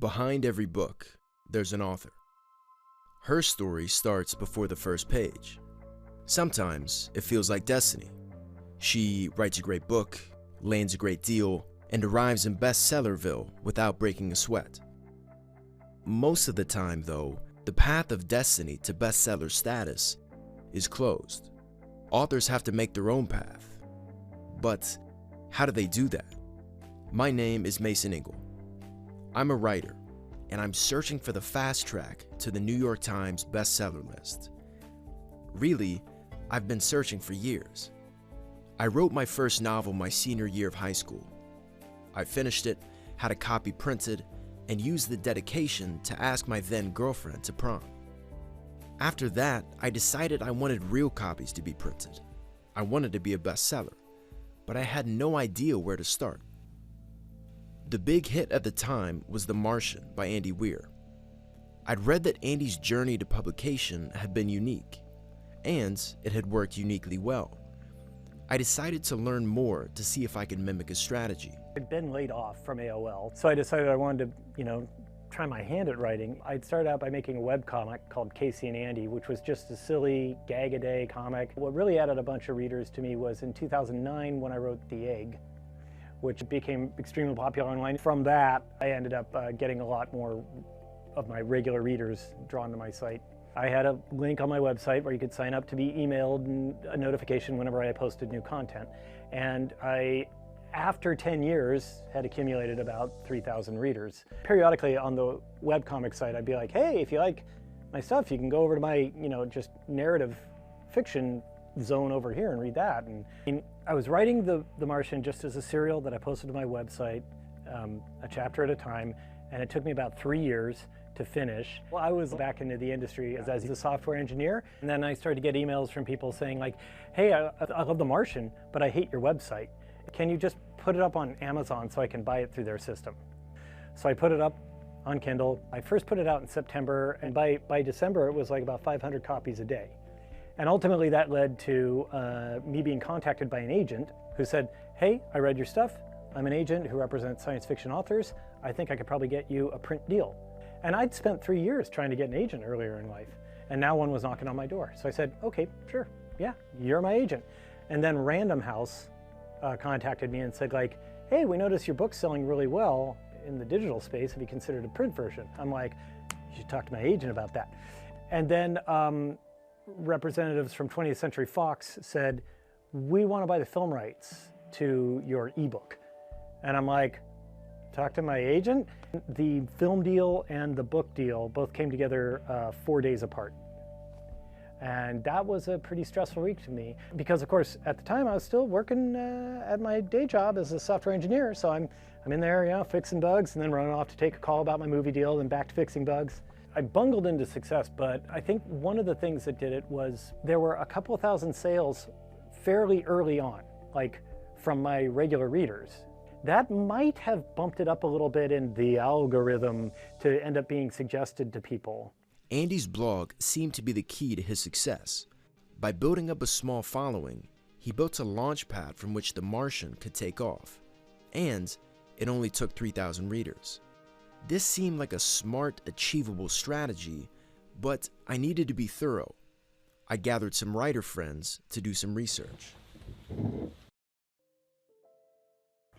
Behind every book, there's an author. Her story starts before the first page. Sometimes it feels like destiny. She writes a great book, lands a great deal, and arrives in bestsellerville without breaking a sweat. Most of the time, though, the path of destiny to bestseller status is closed. Authors have to make their own path. But how do they do that? My name is Mason Ingle. I'm a writer, and I'm searching for the fast track to the New York Times bestseller list. Really, I've been searching for years. I wrote my first novel my senior year of high school. I finished it, had a copy printed, and used the dedication to ask my then girlfriend to prom. After that, I decided I wanted real copies to be printed. I wanted to be a bestseller, but I had no idea where to start. The big hit at the time was The Martian by Andy Weir. I'd read that Andy's journey to publication had been unique, and it had worked uniquely well. I decided to learn more to see if I could mimic his strategy. I'd been laid off from AOL, so I decided I wanted to, try my hand at writing. I'd started out by making a webcomic called Casey and Andy, which was just a silly gag-a-day comic. What really added a bunch of readers to me was in 2009 when I wrote The Egg, which became extremely popular online. From that, I ended up getting a lot more of my regular readers drawn to my site. I had a link on my website where you could sign up to be emailed and a notification whenever I posted new content. And I, after 10 years, had accumulated about 3,000 readers. Periodically on the webcomic site, I'd be like, hey, if you like my stuff, you can go over to my, just narrative fiction zone over here and read that. And I was writing The Martian just as a serial that I posted to my website, a chapter at a time, and it took me about 3 years to finish. Well, I was back into the industry as a software engineer, and then I started to get emails from people saying like, hey, I love The Martian, but I hate your website. Can you just put it up on Amazon so I can buy it through their system? So I put it up on Kindle. I first put it out in September, and by December it was like about 500 copies a day. And ultimately that led to me being contacted by an agent who said, hey, I read your stuff. I'm an agent who represents science fiction authors. I think I could probably get you a print deal. And I'd spent 3 years trying to get an agent earlier in life, and now one was knocking on my door. So I said, okay, sure, yeah, you're my agent. And then Random House contacted me and said like, hey, we noticed your book's selling really well in the digital space. Have you considered a print version? I'm like, you should talk to my agent about that. And then representatives from 20th Century Fox said, we want to buy the film rights to your ebook. And I'm like, talk to my agent? The film deal and the book deal both came together 4 days apart. And that was a pretty stressful week to me because, of course, at the time I was still working at my day job as a software engineer. So I'm in there, fixing bugs and then running off to take a call about my movie deal and back to fixing bugs. I bungled into success, but I think one of the things that did it was there were a couple of thousand sales fairly early on, like from my regular readers. That might have bumped it up a little bit in the algorithm to end up being suggested to people. Andy's blog seemed to be the key to his success. By building up a small following, he built a launch pad from which The Martian could take off. And it only took 3,000 readers. This seemed like a smart, achievable strategy, but I needed to be thorough. I gathered some writer friends to do some research.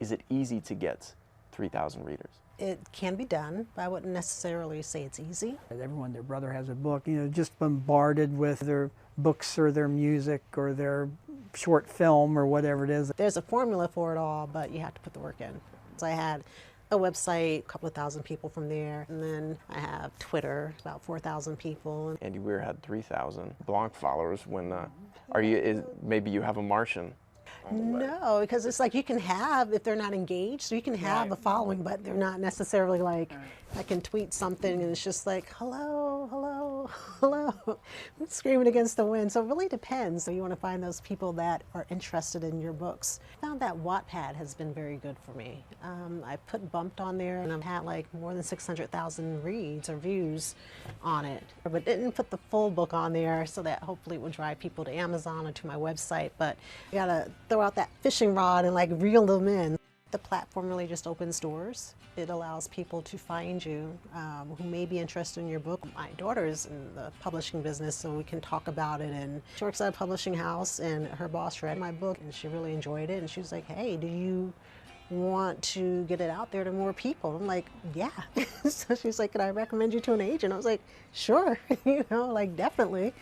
Is it easy to get 3,000 readers? It can be done, but I wouldn't necessarily say it's easy. Everyone, their brother has a book, just bombarded with their books or their music or their short film or whatever it is. There's a formula for it all, but you have to put the work in. So I had a website, a couple of thousand people from there, and then I have Twitter, about 4,000 people. Andy Weir had 3,000 blog followers. When maybe you have a Martian? No, because it's like you can have, if they're not engaged, so you can have a following, but they're not necessarily like, I can tweet something and it's just like, hello, hello, hello, screaming against the wind. So it really depends. So you want to find those people that are interested in your books. I found that Wattpad has been very good for me. I put Bumped on there and I've had like more than 600,000 reads or views on it, but didn't put the full book on there so that hopefully it would drive people to Amazon or to my website. But you gotta throw out that fishing rod and like reel them in. The platform really just opens doors. It allows people to find you who may be interested in your book. My daughter's in the publishing business, so we can talk about it. And she works at a publishing house, and her boss read my book, and she really enjoyed it. And she was like, hey, do you want to get it out there to more people? I'm like, yeah. So she's like, could I recommend you to an agent? I was like, sure, you know, like definitely.